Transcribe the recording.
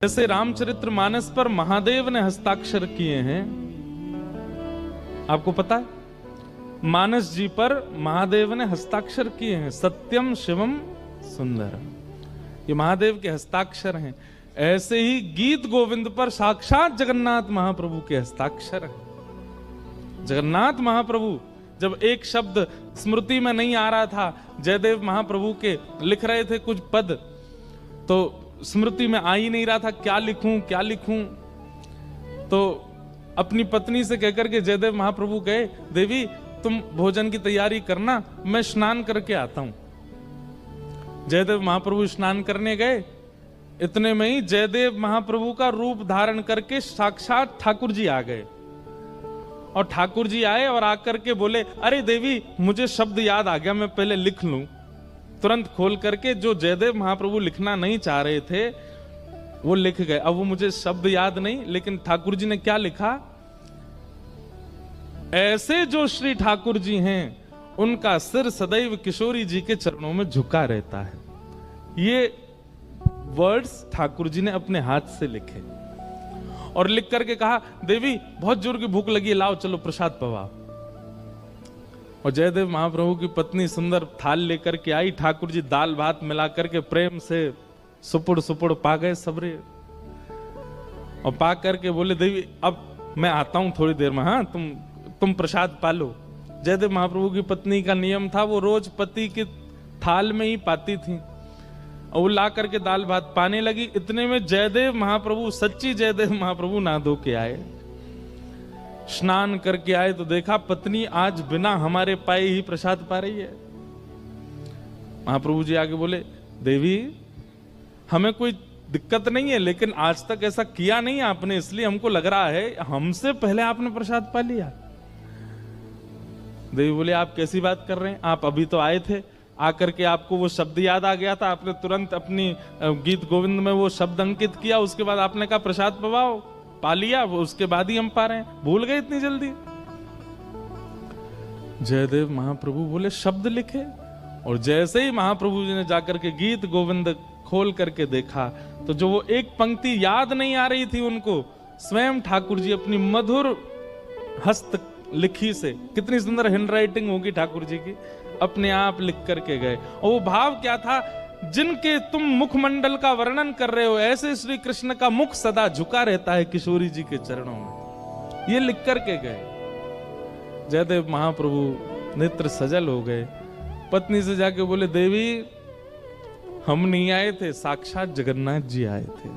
जैसे रामचरितमानस पर महादेव ने हस्ताक्षर किए हैं, आपको पता है? मानस जी पर महादेव ने हस्ताक्षर किए हैं, सत्यम शिवम सुंदरम, ये महादेव के हस्ताक्षर हैं। ऐसे ही गीत गोविंद पर साक्षात जगन्नाथ महाप्रभु के हस्ताक्षर हैं। जगन्नाथ महाप्रभु जब एक शब्द स्मृति में नहीं आ रहा था, जयदेव महाप्रभु के लिख रहे थे कुछ पद, तो स्मृति में आ ही नहीं रहा था, क्या लिखूं क्या लिखूं। तो अपनी पत्नी से कहकर के जयदेव महाप्रभु गए, देवी तुम भोजन की तैयारी करना, मैं स्नान करके आता हूं। जयदेव महाप्रभु स्नान करने गए, इतने में ही जयदेव महाप्रभु का रूप धारण करके साक्षात ठाकुर जी आ गए। और ठाकुर जी आए और आकर के बोले, अरे देवी मुझे शब्द याद आ गया, मैं पहले लिख लूं। तुरंत खोल करके जो जयदेव महाप्रभु लिखना नहीं चाह रहे थे वो लिख गए। अब वो मुझे शब्द याद नहीं, लेकिन ठाकुर जी ने क्या लिखा, ऐसे जो श्री ठाकुर जी हैं उनका सिर सदैव किशोरी जी के चरणों में झुका रहता है। ये वर्ड्स ठाकुर जी ने अपने हाथ से लिखे और लिख करके कहा, देवी बहुत जोर की भूख लगी है, लाओ चलो प्रसाद पवाओ। और जयदेव महाप्रभु की पत्नी सुंदर थाल लेकर के आई, ठाकुर जी दाल भात मिला करके प्रेम से सुपुड़ सुपुड़ पा गए सबरे। और पा करके बोले, देवी अब मैं आता हूं थोड़ी देर में, हाँ तुम प्रसाद पालो। जयदेव महाप्रभु की पत्नी का नियम था, वो रोज पति की थाल में ही पाती थी। और वो ला करके दाल भात पाने लगी। इतने में जयदेव महाप्रभु, सच्ची जयदेव महाप्रभु नहा धो के आए, स्नान करके आए, तो देखा पत्नी आज बिना हमारे पाए ही प्रसाद पा रही है। महाप्रभु जी आगे बोले, देवी हमें कोई दिक्कत नहीं है, लेकिन आज तक ऐसा किया नहीं आपने, इसलिए हमको लग रहा है हमसे पहले आपने प्रसाद पा लिया। देवी बोले, आप कैसी बात कर रहे हैं, आप अभी तो आए थे, आकर के आपको वो शब्द याद आ गया था, आपने तुरंत अपनी गीत गोविंद में वो शब्द अंकित किया, उसके बाद आपने कहा प्रसाद पवाओ, पा लिया, वो उसके बाद ही हम पा रहे हैं, भूल गए इतनी जल्दी। जयदेव महाप्रभु बोले, शब्द लिखे। और जैसे ही महाप्रभु जी ने जाकर के गीत गोविंद खोल करके देखा, तो जो वो एक पंक्ति याद नहीं आ रही थी उनको, स्वयं ठाकुर जी अपनी मधुर हस्त लिखी से, कितनी सुंदर हैंड राइटिंग होगी ठाकुर जी की, अपने आप लिख करके गए। और वो भाव क्या था, जिनके तुम मुखमंडल का वर्णन कर रहे हो, ऐसे श्री कृष्ण का मुख सदा झुका रहता है किशोरी जी के चरणों में, ये लिख करके गए। जयदेव महाप्रभु नेत्र सजल हो गए। पत्नी से जाके बोले, देवी हम नहीं आए थे, साक्षात जगन्नाथ जी आए थे।